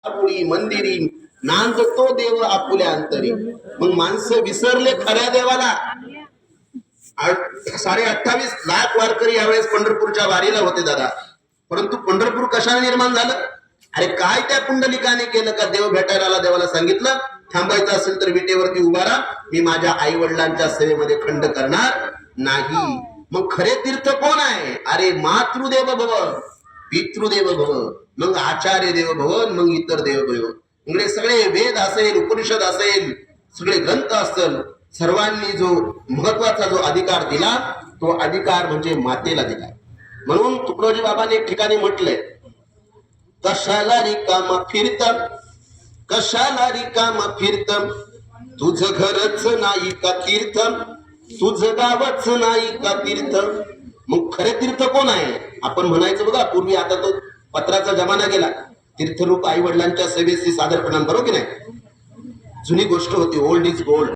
मंदिरी नांदतो देव आपुल्या अंतरी. मग माणसं विसरले खऱ्या देवाला. 28.5 लाख वारकरी यावेळेस पंढरपूरच्या वारीला होते दादा. परंतु पंढरपूर कशाने निर्माण झालं? अरे काय त्या पुंडलिकाने केलं का? देव भेटायला आला, देवाला सांगितलं थांबायचं असेल तर विटेवरती उभा राहा, मी माझ्या आई वडिलांच्या सेवेमध्ये खंड करणार नाही. मग खरे तीर्थ कोण आहे? अरे मातृदेव भव, पितृदेव भव, मग आचार्य देव भव, मग इतर देव भव. इकडे सगळे वेद असेल, उपनिषद असेल, सगळे ग्रंथ असतील, सर्वांनी जो महत्वाचा जो अधिकार दिला तो अधिकार म्हणजे मातेला दिला. म्हणून तुकडोजी बाबांनी एक ठिकाणी म्हटलंय, कशाला रिकाम फिरतं, कशाला रिकाम फिरतं, तुझं घरच नाही का तीर्थ, तुझं गावच नाही का तीर्थ. मग खरे तीर्थ कोण आहे? आपण म्हणायचं बघा पूर्वी, आता तो पत्राचा जमाना गेला, तीर्थरूप आई वडिलांच्या सेवेशी सादरपणा, बरोबर की नाही? जुनी गोष्ट होती, ओल्ड इज गोल्ड.